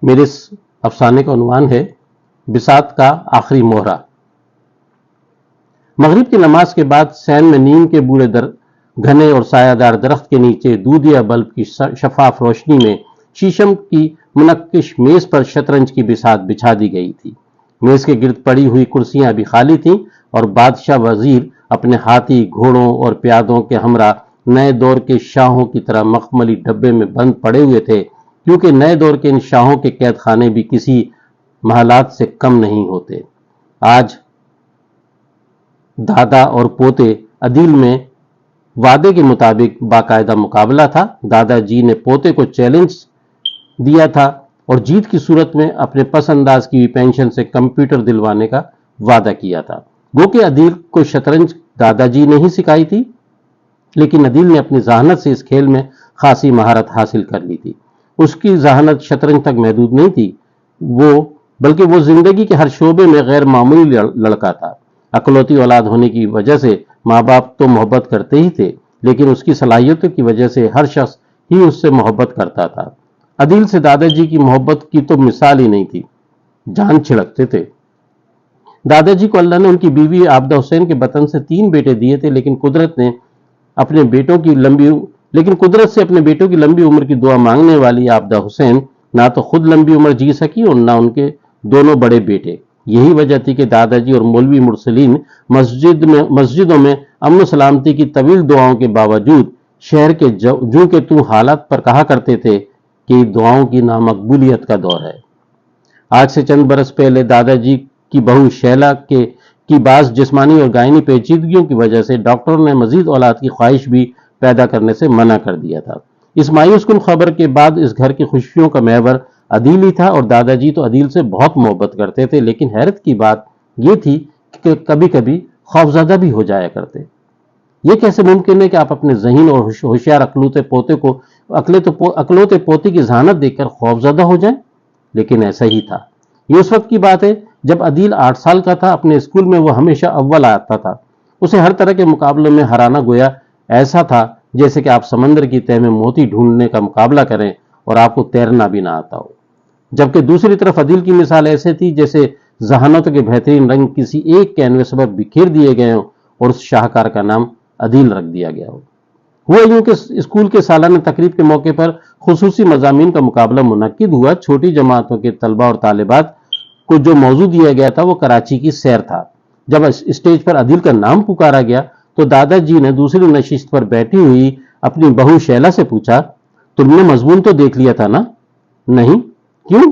میرے اس افسانے کا عنوان ہے بساط کا آخری مہرہ۔ مغرب کی نماز کے بعد سین میں نیم کے بوڑھے گھنے اور سایہ دار درخت کے نیچے دودھیا بلب کی شفاف روشنی میں شیشم کی منقش میز پر شطرنج کی بساط بچھا دی گئی تھی۔ میز کے گرد پڑی ہوئی کرسیاں ابھی خالی تھیں اور بادشاہ وزیر اپنے ہاتھی، گھوڑوں اور پیادوں کے ہمراہ نئے دور کے شاہوں کی طرح مخملی ڈبے میں بند پڑے ہوئے تھے، کیونکہ نئے دور کے ان شاہوں کے قید خانے بھی کسی محلات سے کم نہیں ہوتے۔ آج دادا اور پوتے عدیل میں وعدے کے مطابق باقاعدہ مقابلہ تھا۔ دادا جی نے پوتے کو چیلنج دیا تھا اور جیت کی صورت میں اپنے پس انداز کی ہوئی پینشن سے کمپیوٹر دلوانے کا وعدہ کیا تھا۔ گو کہ عدیل کو شطرنج دادا جی نے ہی سکھائی تھی، لیکن عدیل نے اپنی ذہانت سے اس کھیل میں خاصی مہارت حاصل کر لی تھی۔ اس کی ذہانت شطرنج تک محدود نہیں تھی، بلکہ وہ زندگی کے ہر شعبے میں غیر معمولی لڑکا تھا۔ اکلوتی اولاد ہونے کی وجہ سے ماں باپ تو محبت کرتے ہی تھے، لیکن اس کی صلاحیتوں کی وجہ سے ہر شخص ہی اس سے محبت کرتا تھا۔ عدیل سے دادا جی کی محبت کی تو مثال ہی نہیں تھی، جان چھڑکتے تھے۔ دادا جی کو اللہ نے ان کی بیوی عابدہ حسین کے بطن سے 3 بیٹے دیے تھے، لیکن قدرت سے اپنے بیٹوں کی لمبی عمر کی دعا مانگنے والی عابدہ حسین نہ تو خود لمبی عمر جی سکی اور نہ ان کے دونوں بڑے بیٹے۔ یہی وجہ تھی کہ دادا جی اور مولوی مرسلین مسجدوں میں امن و سلامتی کی طویل دعاؤں کے باوجود شہر کے جو کہ تو حالات پر کہا کرتے تھے کہ دعاؤں کی نامقبولیت کا دور ہے۔ آج سے چند برس پہلے دادا جی کی بہو شیلا کی بعض جسمانی اور گائنی پیچیدگیوں کی وجہ سے ڈاکٹروں نے مزید اولاد کی خواہش بھی پیدا کرنے سے منع کر دیا تھا۔ اس مایوس کن خبر کے بعد اس گھر کی خوشیوں کا محور عدیل ہی تھا، اور دادا جی تو عدیل سے بہت محبت کرتے تھے، لیکن حیرت کی بات یہ تھی کہ کبھی کبھی خوفزدہ بھی ہو جایا کرتے۔ یہ کیسے ممکن ہے کہ آپ اپنے ذہین اور ہوشیار اکلوتے پوتے کی ذہانت دیکھ کر خوفزدہ ہو جائیں؟ لیکن ایسا ہی تھا۔ یہ اس وقت کی بات ہے جب عدیل 8 سال کا تھا۔ اپنے اسکول میں وہ ہمیشہ اول آتا تھا۔ اسے ہر طرح کے مقابلوں میں ہرانا گویا ایسا تھا جیسے کہ آپ سمندر کی تہہ میں موتی ڈھونڈنے کا مقابلہ کریں اور آپ کو تیرنا بھی نہ آتا ہو۔ جبکہ دوسری طرف عدیل کی مثال ایسے تھی جیسے ذہانتوں کے بہترین رنگ کسی ایک کینوس پر بکھیر دیے گئے ہوں اور اس شاہکار کا نام عدیل رکھ دیا گیا ہو۔ ہوا یوں کہ اسکول کے سالانہ تقریب کے موقع پر خصوصی مضامین کا مقابلہ منعقد ہوا۔ چھوٹی جماعتوں کے طلبہ اور طالبات کو جو موضوع دیا گیا تھا وہ کراچی کی سیر تھا۔ جب اسٹیج پر عدیل کا نام پکارا گیا تو دادا جی نے دوسری نشست پر بیٹھی ہوئی اپنی بہو شیلا سے پوچھا، تم نے مضمون تو دیکھ لیا تھا نا؟ نہیں۔ کیوں؟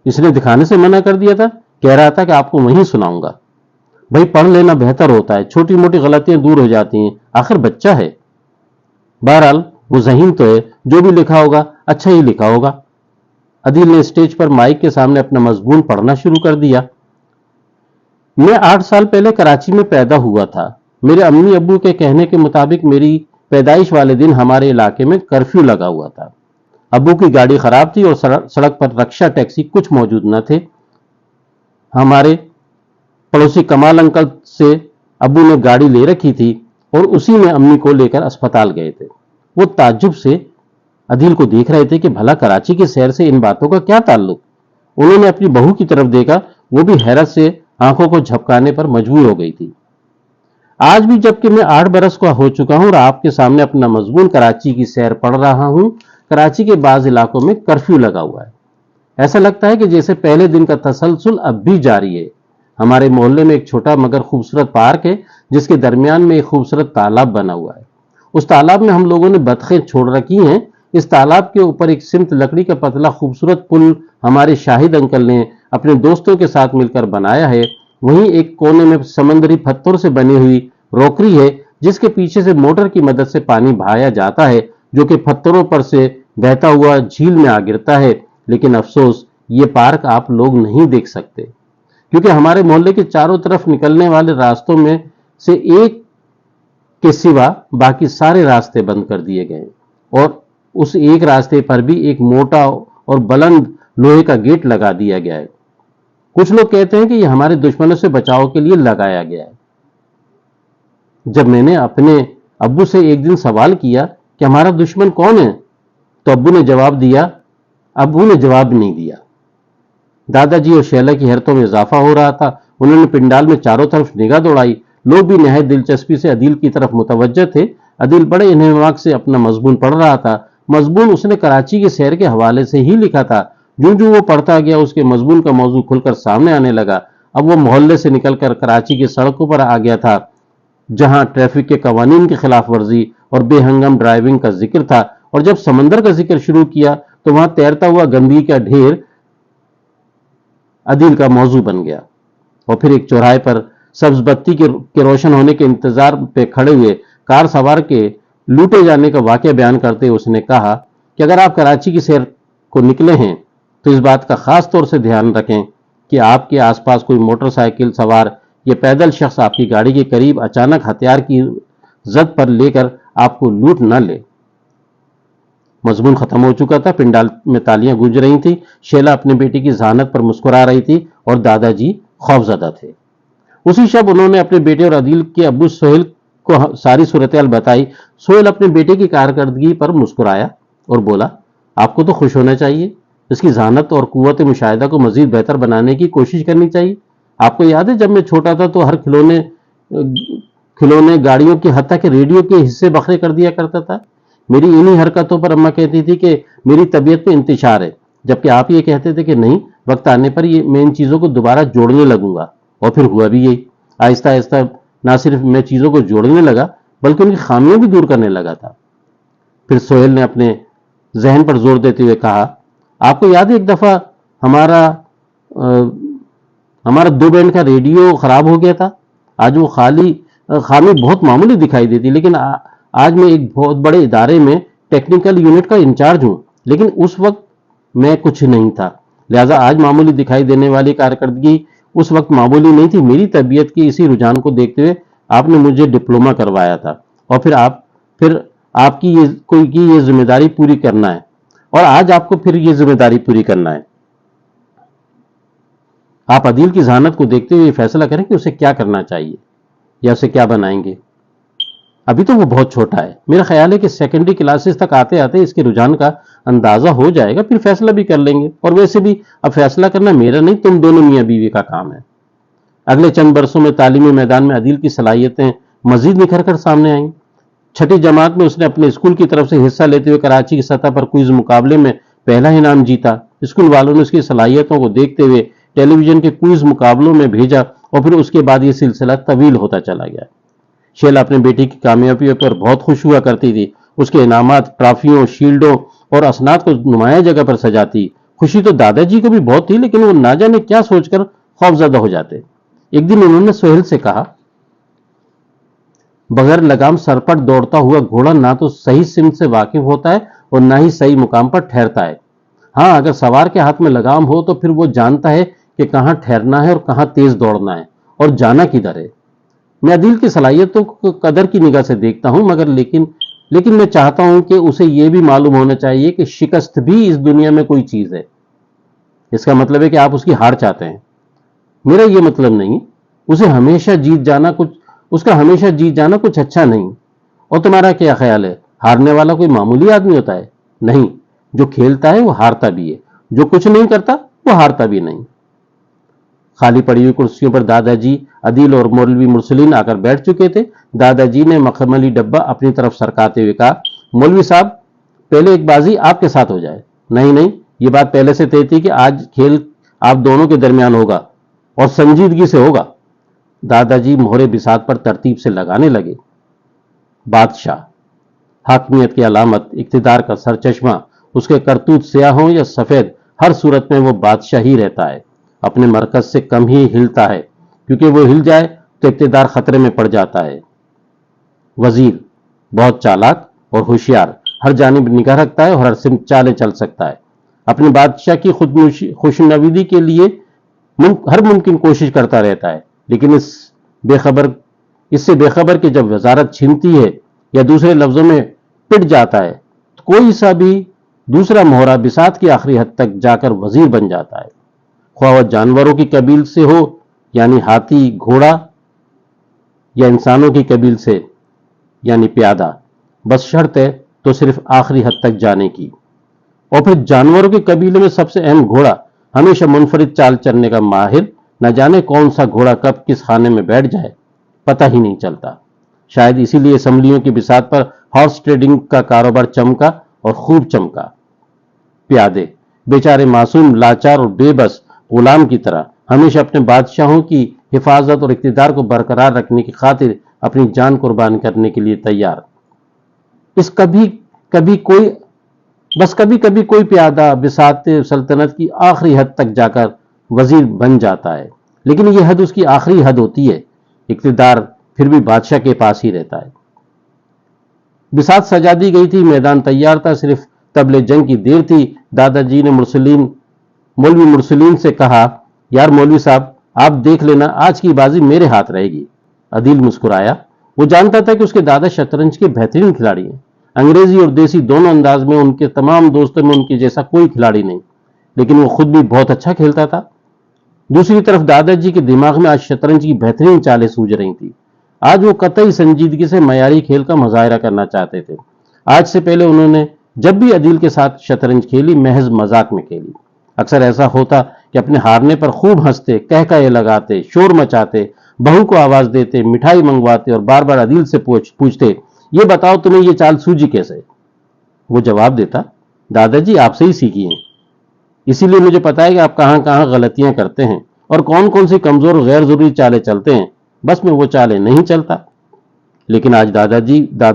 اس نے دکھانے سے منع کر دیا تھا، کہہ رہا تھا کہ آپ کو وہیں سناؤں گا۔ بھائی پڑھ لینا بہتر ہوتا ہے، چھوٹی موٹی غلطیاں دور ہو جاتی ہیں، آخر بچہ ہے۔ بہرحال وہ ذہین تو ہے، جو بھی لکھا ہوگا اچھا ہی لکھا ہوگا۔ عدیل نے اسٹیج پر مائک کے سامنے اپنا مضمون پڑھنا شروع کر دیا۔ میں 8 سال پہلے کراچی میں پیدا ہوا تھا۔ میرے امی ابو کے کہنے کے مطابق میری پیدائش والے دن ہمارے علاقے میں کرفیو لگا ہوا تھا۔ ابو کی گاڑی خراب تھی اور سڑک پر رکشہ ٹیکسی کچھ موجود نہ تھے۔ ہمارے پڑوسی کمال انکل سے ابو نے گاڑی لے رکھی تھی اور اسی میں امی کو لے کر اسپتال گئے تھے۔ وہ تعجب سے عدیل کو دیکھ رہے تھے کہ بھلا کراچی کے سیر سے ان باتوں کا کیا تعلق۔ انہوں نے اپنی بہو کی طرف دیکھا، وہ بھی حیرت سے آنکھوں کو جھپکانے پر مجبور ہو گئی تھی۔ آج بھی جبکہ میں 8 برس کا ہو چکا ہوں اور آپ کے سامنے اپنا مضمون کراچی کی سیر پڑھ رہا ہوں، کراچی کے بعض علاقوں میں کرفیو لگا ہوا ہے۔ ایسا لگتا ہے کہ جیسے پہلے دن کا تسلسل اب بھی جاری ہے۔ ہمارے محلے میں ایک چھوٹا مگر خوبصورت پارک ہے جس کے درمیان میں ایک خوبصورت تالاب بنا ہوا ہے۔ اس تالاب میں ہم لوگوں نے بطخیں چھوڑ رکھی ہیں۔ اس تالاب کے اوپر ایک سمت لکڑی کا پتلا خوبصورت پل ہمارے شاہد انکل نے اپنے دوستوں کے ساتھ مل کر بنایا ہے۔ وہیں ایک کونے میں سمندری پتھر سے بنی ہوئی روکری ہے جس کے پیچھے سے موٹر کی مدد سے پانی بہایا جاتا ہے جو کہ پتھروں پر سے بہتا ہوا جھیل میں آ گرتا ہے۔ لیکن افسوس یہ پارک آپ لوگ نہیں دیکھ سکتے کیونکہ ہمارے محلے کے چاروں طرف نکلنے والے راستوں میں سے ایک کے سوا باقی سارے راستے بند کر دیے گئے اور اس ایک راستے پر بھی ایک موٹا اور بلند لوہے کا گیٹ لگا دیا گیا ہے۔ کچھ لوگ کہتے ہیں کہ یہ ہمارے دشمنوں سے بچاؤ کے لیے لگایا گیا ہے۔ جب میں نے اپنے ابو سے ایک دن سوال کیا کہ ہمارا دشمن کون ہے تو ابو نے جواب دیا، ابو نے جواب نہیں دیا۔ دادا جی اور شیلا کی حیرتوں میں اضافہ ہو رہا تھا۔ انہوں نے پنڈال میں چاروں طرف نگاہ دوڑائی۔ لوگ بھی نہایت دلچسپی سے عدیل کی طرف متوجہ تھے۔ عدیل بڑے انہماک سے اپنا مضمون پڑھ رہا تھا۔ مضمون اس نے کراچی کے سیر کے حوالے سے ہی لکھا تھا۔ جوں جوں وہ پڑھتا گیا اس کے مضمون کا موضوع کھل کر سامنے آنے لگا۔ اب وہ محلے سے نکل کر کراچی کی سڑکوں پر آ گیا تھا، جہاں ٹریفک کے قوانین کی خلاف ورزی اور بے ہنگم ڈرائیونگ کا ذکر تھا، اور جب سمندر کا ذکر شروع کیا تو وہاں تیرتا ہوا گندگی کا ڈھیر عدیل کا موضوع بن گیا۔ اور پھر ایک چوراہے پر سبز بتی کے روشن ہونے کے انتظار پہ کھڑے ہوئے کار سوار کے لوٹے جانے کا واقعہ بیان کرتے اس نے کہا کہ اگر آپ کراچی کی سیر کو نکلے ہیں تو اس بات کا خاص طور سے دھیان رکھیں کہ آپ کے آس پاس کوئی موٹر سائیکل سوار یا پیدل شخص آپ کی گاڑی کے قریب اچانک ہتھیار کی زد پر لے کر آپ کو لوٹ نہ لے۔ مضمون ختم ہو چکا تھا۔ پنڈال میں تالیاں گونج رہی تھیں۔ شیلا اپنے بیٹی کی ذہانت پر مسکرا رہی تھی اور دادا جی خوفزدہ تھے۔ اسی شب انہوں نے اپنے بیٹے اور عدیل کے ابو سہیل کو ساری صورتحال بتائی۔ سہیل اپنے بیٹے کی کارکردگی پر مسکرایا اور بولا، آپ کو تو خوش ہونا چاہیے، اس کی ذہانت اور قوت مشاہدہ کو مزید بہتر بنانے کی کوشش کرنی چاہیے۔ آپ کو یاد ہے جب میں چھوٹا تھا تو ہر کھلونے گاڑیوں کے حتیٰ کہ ریڈیو کے حصے بکھرے کر دیا کرتا تھا۔ میری انہی حرکتوں پر اماں کہتی تھی کہ میری طبیعت میں انتشار ہے، جبکہ آپ یہ کہتے تھے کہ نہیں، وقت آنے پر میں ان چیزوں کو دوبارہ جوڑنے لگوں گا۔ اور پھر ہوا بھی یہی۔ آہستہ آہستہ نہ صرف میں چیزوں کو جوڑنے لگا بلکہ ان کی خامیاں بھی دور کرنے لگا تھا۔ پھر سہیل نے اپنے ذہن پر زور دیتے ہوئے کہا، آپ کو یاد ہے ایک دفعہ ہمارا 2 بینڈ کا ریڈیو خراب ہو گیا تھا؟ آج وہ خامی بہت معمولی دکھائی دیتی، لیکن آج میں ایک بہت بڑے ادارے میں ٹیکنیکل یونٹ کا انچارج ہوں، لیکن اس وقت میں کچھ نہیں تھا، لہٰذا آج معمولی دکھائی دینے والی کارکردگی اس وقت معمولی نہیں تھی۔ میری طبیعت کی اسی رجحان کو دیکھتے ہوئے آپ نے مجھے ڈپلومہ کروایا تھا، اور پھر آپ کی یہ ذمہ داری پوری کرنا ہے، اور آج آپ کو پھر یہ ذمہ داری پوری کرنا ہے۔ آپ عدیل کی ذہانت کو دیکھتے ہوئے یہ فیصلہ کریں کہ اسے کیا کرنا چاہیے یا اسے کیا بنائیں گے۔ ابھی تو وہ بہت چھوٹا ہے، میرا خیال ہے کہ سیکنڈری کلاسز تک آتے آتے اس کے رجحان کا اندازہ ہو جائے گا، پھر فیصلہ بھی کر لیں گے۔ اور ویسے بھی اب فیصلہ کرنا میرا نہیں، تم دونوں میاں بیوی کا کام ہے۔ اگلے چند برسوں میں تعلیمی میدان میں عدیل کی صلاحیتیں مزید نکھر کر سامنے آئیں۔ 6ٹھی جماعت میں اس نے اپنے اسکول کی طرف سے حصہ لیتے ہوئے کراچی کی سطح پر کوئز مقابلے میں پہلا انعام جیتا۔ اسکول والوں نے اس کی صلاحیتوں کو دیکھتے ہوئے ٹیلی ویژن کے کوئز مقابلوں میں بھیجا، اور پھر اس کے بعد یہ سلسلہ طویل ہوتا چلا گیا۔ شیلا اپنے بیٹی کی کامیابیوں پر بہت خوش ہوا کرتی تھی۔ اس کے انعامات، ٹرافیوں، شیلڈوں اور اسناد کو نمایاں جگہ پر سجاتی۔ خوشی تو دادا جی کو بھی بہت تھی، لیکن وہ نہ جانے کیا سوچ کر خوفزدہ ہو جاتے۔ ایک دن انہوں نے سہیل سے کہا، بغیر لگام سر پر دوڑتا ہوا گھوڑا نہ تو صحیح سمت سے واقف ہوتا ہے اور نہ ہی صحیح مقام پر ٹھہرتا ہے۔ ہاں، اگر سوار کے ہاتھ میں لگام ہو تو پھر وہ جانتا ہے کہ کہاں ٹھہرنا ہے اور کہاں تیز دوڑنا ہے اور جانا کدھر ہے۔ میں عدیل کی صلاحیتوں کو قدر کی نگاہ سے دیکھتا ہوں، لیکن میں چاہتا ہوں کہ اسے یہ بھی معلوم ہونا چاہیے کہ شکست بھی اس دنیا میں کوئی چیز ہے۔ اس کا مطلب ہے کہ آپ اس کی ہار چاہتے ہیں؟ میرا یہ مطلب نہیں۔ اس کا ہمیشہ جیت جانا کچھ اچھا نہیں۔ اور تمہارا کیا خیال ہے، ہارنے والا کوئی معمولی آدمی ہوتا ہے؟ نہیں، جو کھیلتا ہے وہ ہارتا بھی ہے، جو کچھ نہیں کرتا وہ ہارتا بھی نہیں۔ خالی پڑی ہوئی کرسیوں پر دادا جی، عدیل اور مولوی مرسلین آ کر بیٹھ چکے تھے۔ دادا جی نے مخملی ڈبہ اپنی طرف سرکاتے ہوئے کہا، مولوی صاحب، پہلے ایک بازی آپ کے ساتھ ہو جائے۔ نہیں، یہ بات پہلے سے طے تھی کہ آج کھیل آپ دونوں کے درمیان ہوگا اور سنجیدگی سے ہوگا۔ دادا جی مہرے بساط پر ترتیب سے لگانے لگے۔ بادشاہ، حاکمیت کی علامت، اقتدار کا سرچشمہ، اس کے کرتوت سیاہ ہوں یا سفید، ہر صورت میں وہ بادشاہ ہی رہتا ہے، اپنے مرکز سے کم ہی ہلتا ہے، کیونکہ وہ ہل جائے تو اقتدار خطرے میں پڑ جاتا ہے۔ وزیر، بہت چالاک اور ہوشیار، ہر جانب نگاہ رکھتا ہے اور ہر سمت چالیں چل سکتا ہے، اپنے بادشاہ کی خوشنودی کے لیے ہر ممکن کوشش کرتا رہتا ہے، لیکن اس سے بے خبر کہ جب وزارت چھنتی ہے یا دوسرے لفظوں میں پٹ جاتا ہے تو کوئی سا بھی دوسرا مہرہ بساط کی آخری حد تک جا کر وزیر بن جاتا ہے، خواہ وہ جانوروں کی قبیل سے ہو یعنی ہاتھی گھوڑا، یا انسانوں کی قبیل سے یعنی پیادہ، بس شرط ہے تو صرف آخری حد تک جانے کی۔ اور پھر جانوروں کے قبیلے میں سب سے اہم گھوڑا، ہمیشہ منفرد چال چلنے کا ماہر، نہ جانے کون سا گھوڑا کب کس خانے میں بیٹھ جائے پتہ ہی نہیں چلتا۔ شاید اسی لیے اسمبلیوں کی بساط پر ہارس ٹریڈنگ کا کاروبار چمکا اور خوب چمکا۔ پیادے بیچارے معصوم، لاچار اور بے بس غلام کی طرح ہمیشہ اپنے بادشاہوں کی حفاظت اور اقتدار کو برقرار رکھنے کی خاطر اپنی جان قربان کرنے کے لیے تیار۔ کبھی کبھی کوئی پیادہ بساط سلطنت کی آخری حد تک جا کر وزیر بن جاتا ہے، لیکن یہ حد اس کی آخری حد ہوتی ہے، اقتدار پھر بھی بادشاہ کے پاس ہی رہتا ہے۔ بساط سجا دی گئی تھی، میدان تیار تھا، صرف طبل جنگ کی دیر تھی۔ دادا جی نے مولوی مرسلین سے کہا، یار مولوی صاحب آپ دیکھ لینا، آج کی بازی میرے ہاتھ رہے گی۔ عدیل مسکرایا، وہ جانتا تھا کہ اس کے دادا شطرنج کے بہترین کھلاڑی ہیں، انگریزی اور دیسی دونوں انداز میں ان کے تمام دوستوں میں ان کے جیسا کوئی کھلاڑی نہیں، لیکن وہ خود بھی بہت اچھا کھیلتا تھا۔ دوسری طرف دادا جی کے دماغ میں آج شطرنج کی بہترین چالیں سوج رہی تھیں۔ آج وہ قطعی سنجیدگی سے معیاری کھیل کا مظاہرہ کرنا چاہتے تھے۔ آج سے پہلے انہوں نے جب بھی عدیل کے ساتھ شطرنج کھیلی، محض مذاق میں کھیلی۔ اکثر ایسا ہوتا کہ اپنے ہارنے پر خوب ہنستے، کہکہے لگاتے، شور مچاتے، بہو کو آواز دیتے، مٹھائی منگواتے اور بار بار عدیل سے پوچھتے، یہ بتاؤ تمہیں یہ چال سوجی کیسے؟ وہ جواب دیتا، دادا جی آپ سے ہی سیکھی ہیں، اسی لیے مجھے پتا ہے کہ آپ کہاں کہاں غلطیاں کرتے ہیں اور کون کون سی کمزور اور غیر ضروری چالیں چلتے ہیں، بس میں وہ چالیں نہیں چلتا۔ لیکن آج دادا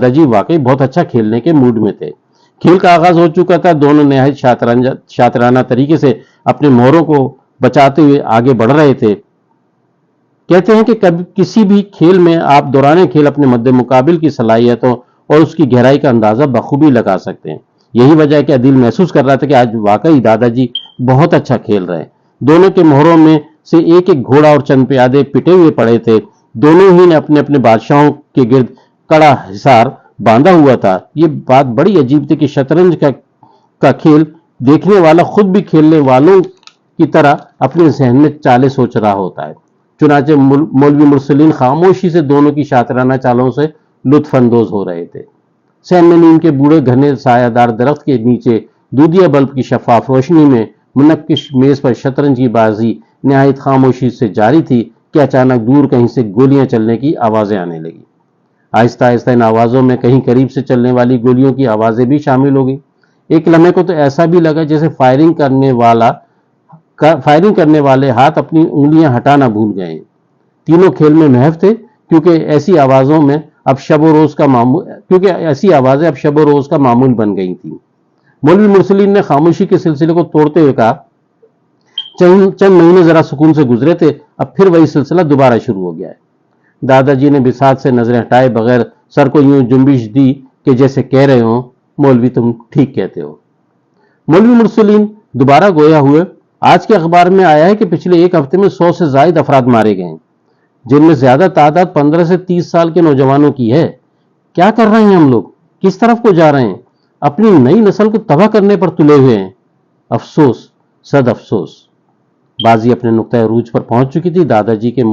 جی واقعی بہت اچھا کھیلنے کے موڈ میں تھے۔ کھیل کا آغاز ہو چکا تھا، دونوں نہایت شاطرانہ طریقے سے اپنے مہروں کو بچاتے ہوئے آگے بڑھ رہے تھے۔ کہتے ہیں کہ کسی بھی کھیل میں آپ دوران کھیل اپنے مد مقابل کی صلاحیتوں اور اس کی گہرائی کا اندازہ بخوبی لگا سکتے ہیں۔ یہی وجہ ہے کہ عدیل محسوس کر رہا تھا کہ آج واقعی دادا جی بہت اچھا کھیل رہے ہیں۔ دونوں کے مہروں میں سے ایک ایک گھوڑا اور چند پیادے پٹے ہوئے پڑے تھے، دونوں ہی نے اپنے اپنے بادشاہوں کے گرد کڑا حصار باندھا ہوا تھا۔ یہ بات بڑی عجیب تھی کہ شطرنج کا کھیل دیکھنے والا خود بھی کھیلنے والوں کی طرح اپنے ذہن میں چالیں سوچ رہا ہوتا ہے۔ چنانچہ مولوی مرسلین خاموشی سے دونوں کی شاطرانہ چالوں سے لطف اندوز ہو رہے تھے۔ سین میں نیم کے بوڑھے گھنے سایہ دار درخت کے نیچے دودھیا بلب کی شفاف روشنی میں منقش میز پر شطرنج کی بازی نہایت خاموشی سے جاری تھی کہ اچانک دور کہیں سے گولیاں چلنے کی آوازیں آنے لگی۔ آہستہ آہستہ ان آوازوں میں کہیں قریب سے چلنے والی گولیوں کی آوازیں بھی شامل ہو گئی۔ ایک لمحے کو تو ایسا بھی لگا جیسے فائرنگ کرنے والے ہاتھ اپنی انگلیاں ہٹانا بھول گئے ہیں۔ تینوں کھیل میں محو تھے، کیونکہ ایسی آوازیں اب شب و روز کا معمول بن گئی تھیں۔ مولوی مرسلین نے خاموشی کے سلسلے کو توڑتے ہوئے کہا، چند مہینے ذرا سکون سے گزرے تھے، اب پھر وہی سلسلہ دوبارہ شروع ہو گیا ہے۔ دادا جی نے بساط سے نظریں ہٹائے بغیر سر کو یوں جنبش دی کہ جیسے کہہ رہے ہوں، مولوی تم ٹھیک کہتے ہو۔ مولوی مرسلین دوبارہ گویا ہوئے، آج کے اخبار میں آیا ہے کہ پچھلے ایک ہفتے میں 100 سے زائد افراد مارے گئے ہیں، جن میں زیادہ تعداد 15 سے 30 سال کے نوجوانوں کی ہے۔ کیا کر رہے ہیں ہم لوگ؟ کس طرف کو جا رہے ہیں؟ اپنی نئی نسل کو تباہ کرنے پر تلے ہوئے ہیں۔ افسوس، صد افسوس۔ بازی اپنے نقطۂ عروج پر پہنچ چکی تھی۔ دادا جی کے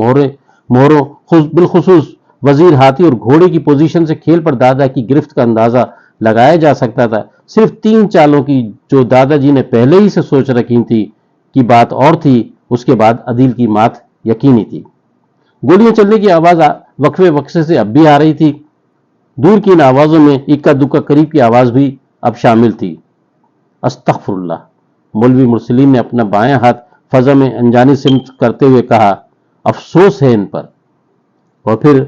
مہروں بالخصوص وزیر ہاتھی اور گھوڑے کی پوزیشن سے کھیل پر دادا کی گرفت کا اندازہ لگایا جا سکتا تھا۔ صرف 3 چالوں کی جو دادا جی نے پہلے ہی سے سوچ رکھی تھی کی بات اور تھی، اس کے بعد عدیل کی مات یقینی تھی۔ گولیاں چلنے کی آواز وقفے وقفے سے اب بھی آ رہی تھی۔ دور کی ان آوازوں میں اکا دکا قریب کی آواز بھی اب شامل تھی۔ استغفر اللہ۔ مولوی مرسلین نے اپنا بایاں ہاتھ فضا میں انجانی سمت کرتے ہوئے کہا، افسوس ہے ان پر۔ اور پھر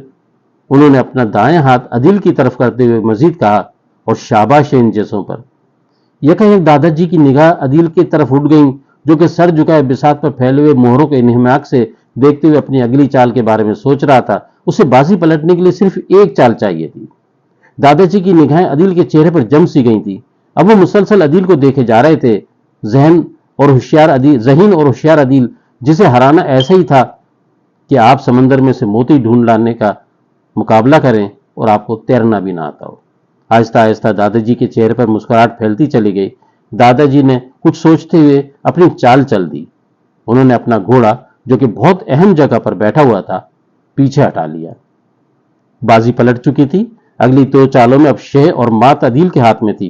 انہوں نے اپنا دایاں ہاتھ عدیل کی طرف کرتے ہوئے مزید کہا، اور شاباش ہے ان جیسوں پر۔ یکایک دادا جی کی نگاہ عدیل کی طرف اٹھ گئیں، جو کہ سر جھکائے بساط پر پھیلے ہوئے مہروں کے انہماک سے دیکھتے ہوئے اپنی اگلی چال کے بارے میں سوچ رہا تھا۔ اسے بازی پلٹنے کے لیے صرف ایک چال چاہیے تھی۔ دادا جی کی نگاہیں عدیل کے چہرے پر جم سی گئی تھی۔ اب وہ مسلسل عدیل کو دیکھے جا رہے تھے۔ ذہین اور ہوشیار عدیل، جسے ہرانا ایسا ہی تھا کہ آپ سمندر میں سے موتی ڈھونڈ لانے کا مقابلہ کریں اور آپ کو تیرنا بھی نہ آتا ہو۔ آہستہ آہستہ دادا جی کے چہرے پر مسکراہٹ پھیلتی چلی گئی۔ دادا جی نے کچھ سوچتے ہوئے اپنی چال چل دی۔ انہوں نے اپنا گھوڑا، جو کہ بہت اہم جگہ پر بیٹھا ہوا تھا، پیچھے ہٹا لیا۔ بازی پلٹ چکی تھی۔ اگلی 2 چالوں میں اب شہ اور مات عدیل کے ہاتھ میں تھی۔